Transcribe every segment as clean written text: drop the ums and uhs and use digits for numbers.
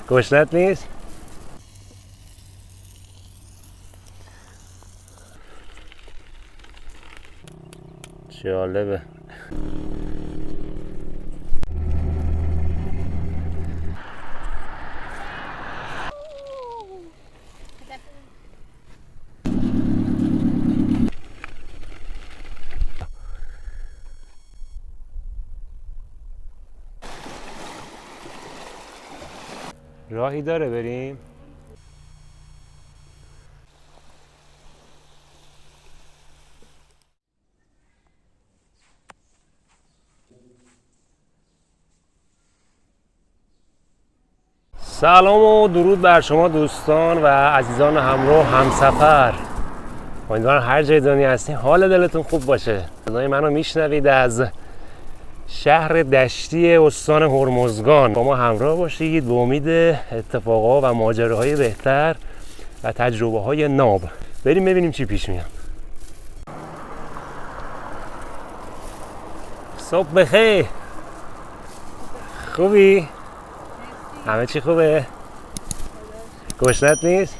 گشنت نیست؟ جالبه. راهی داره بریم؟ سلام و درود بر شما دوستان و عزیزان همراه همسفر. امیدوارم هر جای دنیا هستین حال دلتون خوب باشه. صدای منو میشنوید از شهر دشتی استان هرمزگان. با ما همراه باشید به امید اتفاقات و ماجراهای بهتر و تجربه های ناب. بریم ببینیم چی پیش میاد. صبح بخیر. خوبی؟ همه چی خوبه؟ گشنت نیست؟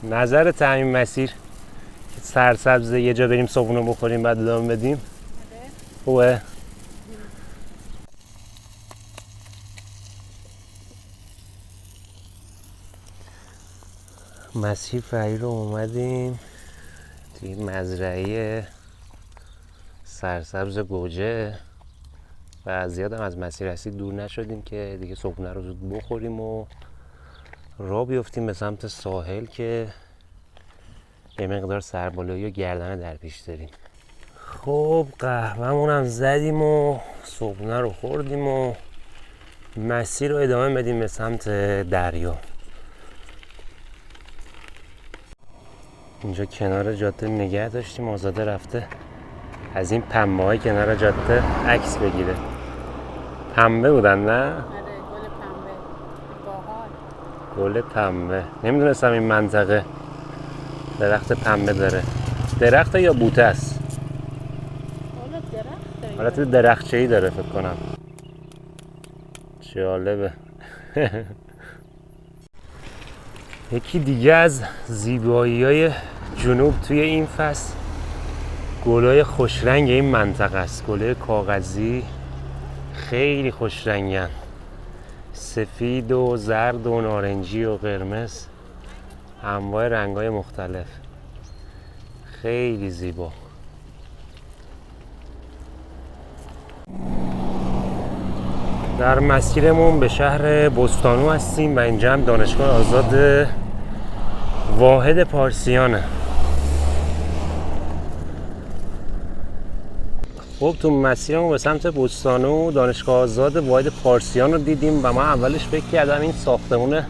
نظر تعمیم مسیر سرسبزه، یه جا بریم صبحونه بخوریم بعد ادامه بدیم؟ خوبه؟ مسیر فرعی رو اومدیم توی مزرعه سرسبز گوجه و زیاد هم از مسیر اصلی دور نشدیم که دیگه صبحونه رو زود بخوریم و راه بیفتیم به سمت ساحل که یه مقدار سربالایی و گردنه در پیش داریم. خب قهوه‌مون هم زدیم و صبحونه رو خوردیم و مسیر رو ادامه بدیم به سمت دریا. اینجا کنار جاده نگه داشتیم، آزاده رفته از این پنبه های کنار جاده عکس بگیره. پنبه بودن نه؟ آره گل پنبه. گل پنبه. نمیدونستم این منطقه درخت پنبه داره. درخت یا بوته است؟ حالت درختچه‌ای داره فکر کنم. جالبه. یکی دیگه از زیبایی‌های جنوب توی این فصل گل‌های خوشرنگ این منطقه است. گل‌های کاغذی خیلی خوشرنگن، سفید و زرد و نارنجی و قرمز، انواع رنگ‌های مختلف، خیلی زیبا. در مسیرمون به شهر بستانو هستیم و اینجا هم دانشگاه آزاد واحد پارسیانه. خب تو مسیرمون به سمت بستانو دانشگاه آزاد واحد پارسیان رو دیدیم و من اولش فکر کردم این ساختمون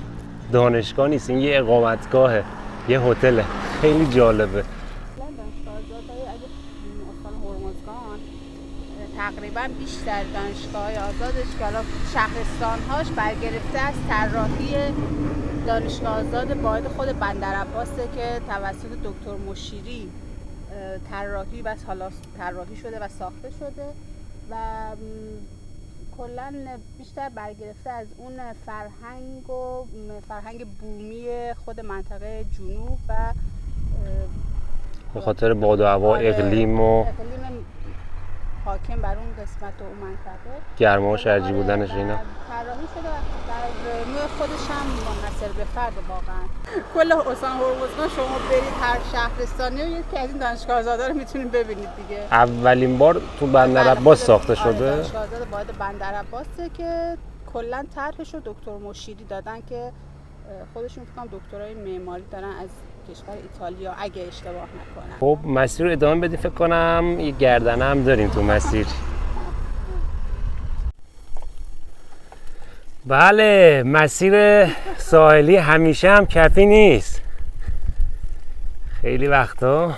دانشگاه نیست، این یه اقامتگاهه، یه هتله. خیلی جالبه. تقریبا بیشتر دانشگاه‌های آزادش که حالا شهرستان‌هاش برگرفته از طراحی دانشگاه آزاد واحد خود بندرعباسه که توسط دکتر مشیری طراحی شده و ساخته شده و کلاً بیشتر برگرفته از اون فرهنگ بومی خود منطقه جنوب و به خاطر باد و هوا، اقلیم حاکم بر اون قسمت و اون منطقه، گرما و شرجی بودنش اینا طراحی شده و در نوع خودش هم منحصر به فرد. واقعا کل استان هرمزگان شما برید هر شهرستانی و یکی از این دانشگاه آزادا رو میتونید ببینید دیگه. اولین بار تو بندرعباس ساخته شده. دانشگاه آزاد واحد بندرعباسه که کلا طرحش رو دکتر مشیری دادن که خودشون فکر کنم دکترای معماری دارن از کشور ایتالیا اگه اشتباه نکنم. خب مسیر رو ادامه بدیم. فکر کنم یه گردنه هم داریم تو مسیر. بله، مسیر ساحلی همیشه هم کفی نیست. خیلی وقتا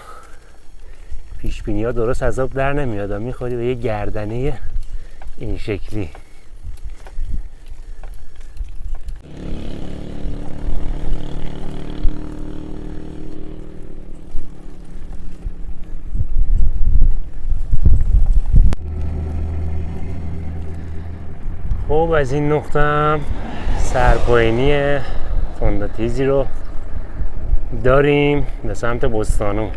پیش بینی ها درست از آب در نمیاد، میخوری به یه گردنه این شکلی. خب از این نقطه هم سرپایینی تندتیزی رو داریم به سمت بستانو.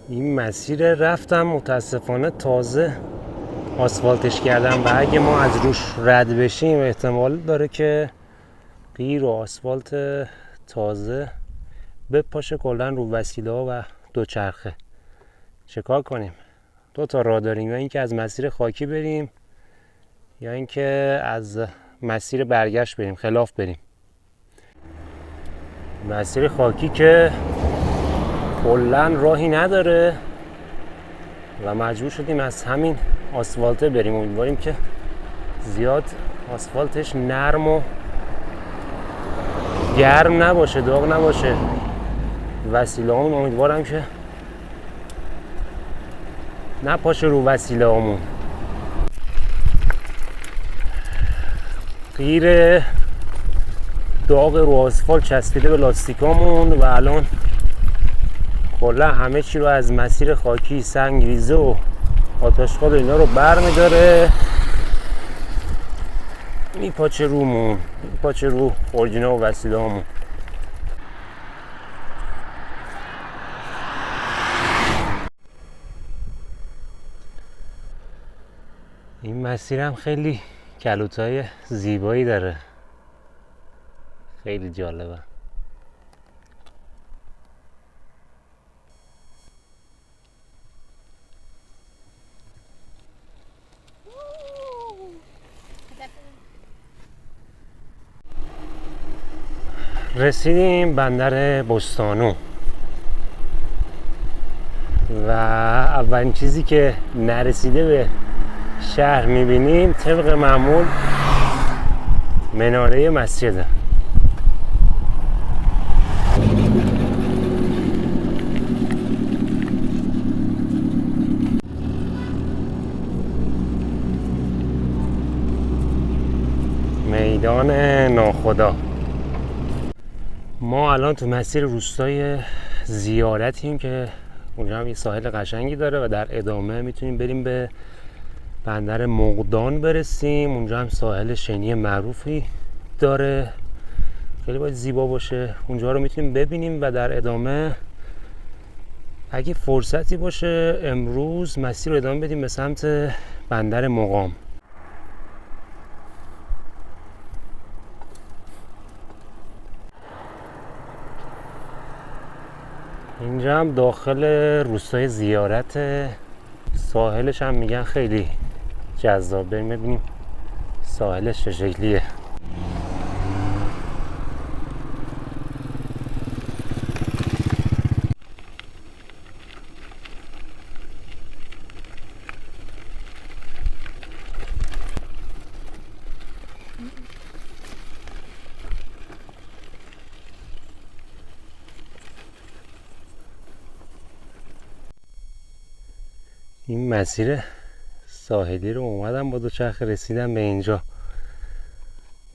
این مسیر رفتم متاسفانه تازه آسفالتش کردم و اگه ما از روش رد بشیم احتمال داره که قیر و آسفالت تازه بپاشه کلا رو وسیله ها و دوچرخه. چه کار کنیم؟ دو تا راه داریم، یا اینکه از مسیر خاکی بریم یا اینکه از مسیر برگشت بریم، خلاف بریم. مسیر خاکی که کلا راهی نداره و مجبور شدیم از همین آسفالته بریم. امیدواریم که زیاد آسفالتش نرم و گرم نباشه، داغ نباشه. وسیله همون امیدوارم که نپاشه رو وسیله همون. قیر داغ رو آسفالت چسبیده به لاستیکامون و الان کلا همه چی رو از مسیر خاکی، سنگریزه و آتشخال و اینا رو برمیداره میپاچه رومون، میپاچه رو اورجینا و وسیله همون. این مسیر هم خیلی کلوتای زیبایی داره، خیلی جالبه. رسیدیم بندر بستانو و اولین چیزی که نرسیده به شهر میبینیم طبق معمول مناره مسجده. میدان ناخدا. ما الان تو مسیر روستای زیارتیم که اونجا هم یه ساحل قشنگی داره و در ادامه میتونیم بریم به بندر مقدان برسیم. اونجا هم ساحل شنی معروفی داره، خیلی باید زیبا باشه. اونجا رو میتونیم ببینیم و در ادامه اگه فرصتی باشه امروز مسیر رو ادامه بدیم به سمت بندر مقام. اینجا هم داخل روستای زیارت، ساحلش هم میگن خیلی جذاب. بریم ببینیم ساحلش چه شکلیه. این مسیر ساحلی رو اومدم با دوچرخه رسیدم به اینجا.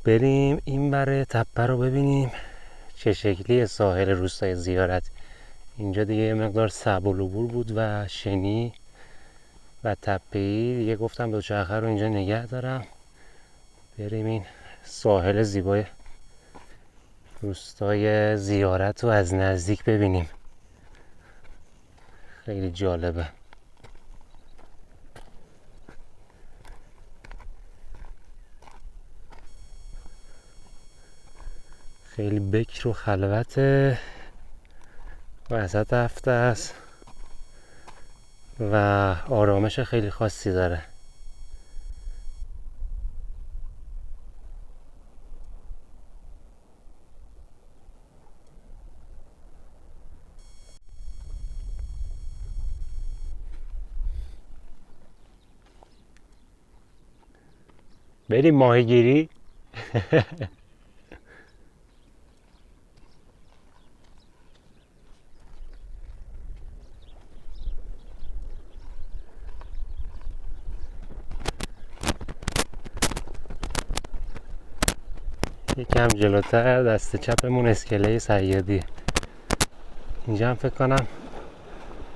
بریم این بره تپه رو ببینیم چه شکلی ساحل روستای زیارت. اینجا دیگه یه مقدار سبل و بور بود و شنی و تپه‌ای دیگه. گفتم دوچرخه رو اینجا نگه دارم بریم این ساحل زیبای روستای زیارت رو از نزدیک ببینیم. خیلی جالبه. خیلی بکر و خلوته، وسط هفته است و آرامش خیلی خاصی داره. بریم ماهیگیری. یکم جلوتر دست چپمون اسکله صیادی. اینجا هم فکر کنم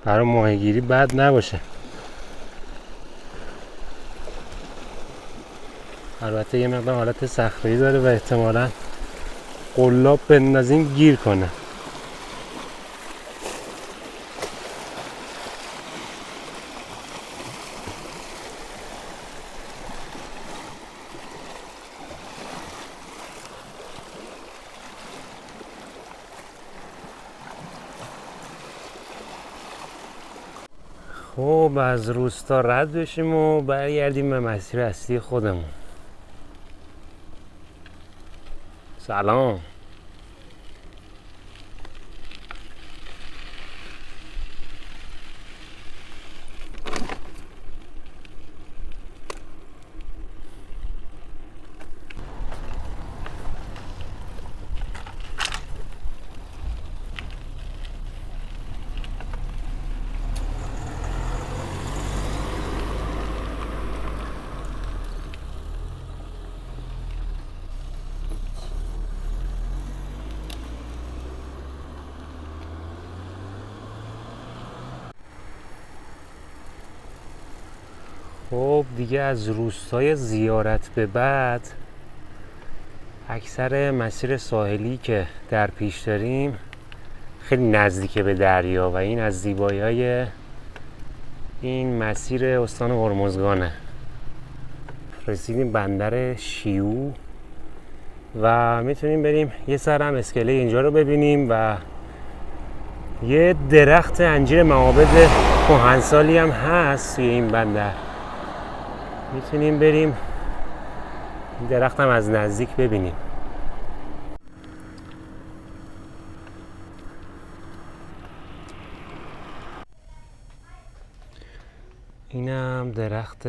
برای ماهیگیری بد نباشه. البته یه مقدار حالت صخره‌ای داره و احتمالاً قلاب بندازیم گیر کنه. خب از روستا رد بشیم و برگردیم به مسیر اصلی خودمون. سلام. خب دیگه از روستای زیارت به بعد اکثر مسیر ساحلی که در پیش داریم خیلی نزدیکه به دریا و این از زیبایی‌های این مسیر استان هرمزگانه. رسیدیم بندر شیوع و میتونیم بریم یه سر هم اسکله اینجا رو ببینیم و یه درخت انجیر معابد کهنسالی هم هست توی این بندر. میتونیم بریم این درخت هم از نزدیک ببینیم. اینم درخت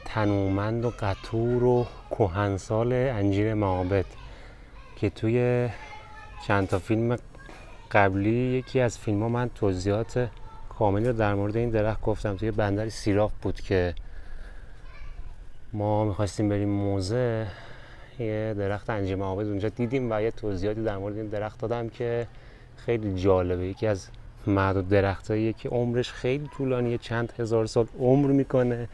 تنومند و قطور و کهنسال انجیر معابد که توی چند تا فیلم قبلی یکی از فیلم ها من توضیحات کاملی رو در مورد این درخت گفتم. توی بندر سیراف بود که ما میخواستیم بریم موزه، یه درخت انجیر معابد اونجا دیدیم و یه توضیحاتی در مورد این درخت دادم که خیلی جالبه. یکی از معدود درختاییه که عمرش خیلی طولانیه، چند هزار سال عمر میکنه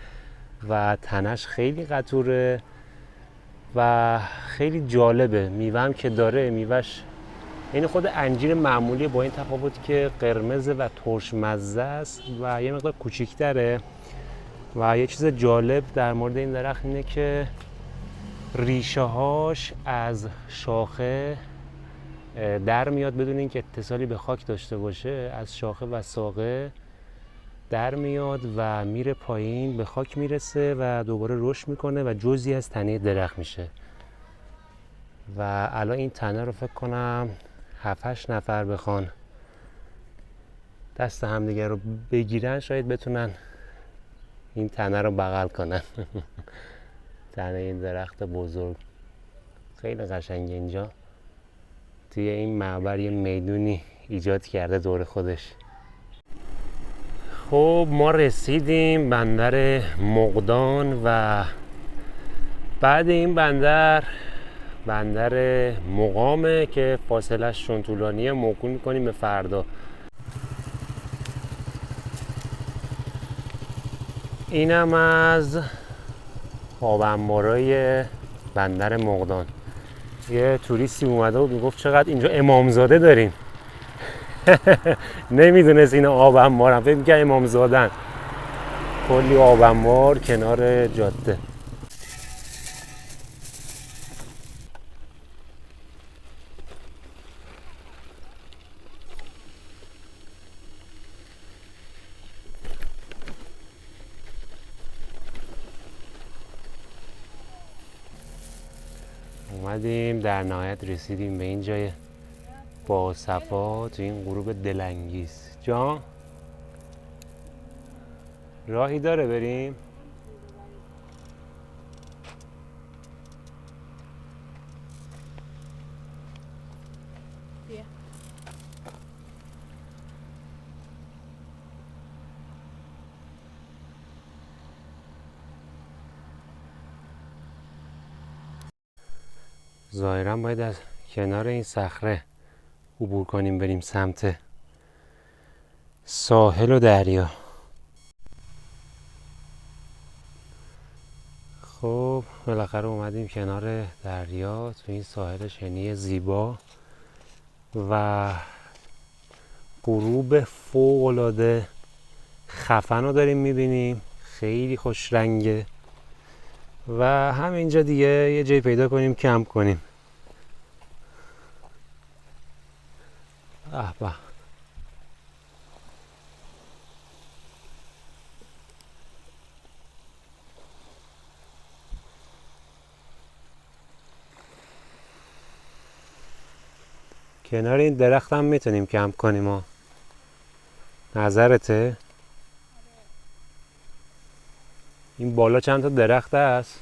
و تنش خیلی قطوره و خیلی جالبه. میوه هم که داره، میوهش این خود انجیر معمولی با این تفاوت که قرمز و ترش مزه است و یه مقدار کوچیک‌تره. و یه چیز جالب در مورد این درخت اینه که ریشه هاش از شاخه در میاد بدون اینکه اتصالی به خاک داشته باشه. از شاخه و ساقه در میاد و میره پایین، به خاک میرسه و دوباره رشد میکنه و جزئی از تنه درخت میشه. و الان این تنه رو فکر کنم 7-8 نفر بخوان دست همدیگه رو بگیرن شاید بتونن این تنه رو بغل کنن. تنه این درخت بزرگ خیلی قشنگه. اینجا توی این معبر یه میدونی ایجاد کرده دور خودش. خب ما رسیدیم بندر مقدان و بعد این بندر مقامه که فاصلش چون طولانیه موکول میکنیم به فردا. اینم از آب انبارای بندر مقدان. یه توریستی اومده و میگفت چقدر اینجا امامزاده داریم. نمیدونست این آب انبارم، فکر می‌کرد امامزادن. کلی آب انبار کنار جاده. اومدیم در نهایت رسیدیم به این جای با صفا تو این غروب دلانگیز. جان راهی داره بریم؟ بیا. ظاهراً باید از کنار این صخره عبور کنیم بریم سمت ساحل و دریا. خب بالاخره اومدیم کنار دریا تو این ساحل شنی زیبا و غروب فوق‌العاده خفن رو داریم میبینیم. خیلی خوش رنگه و همینجا دیگه یه جای پیدا کنیم کمپ کنیم. به کنار این درخت هم میتونیم کمپ کنیم ها. نظرته؟ این بالا چند تا درخت هست.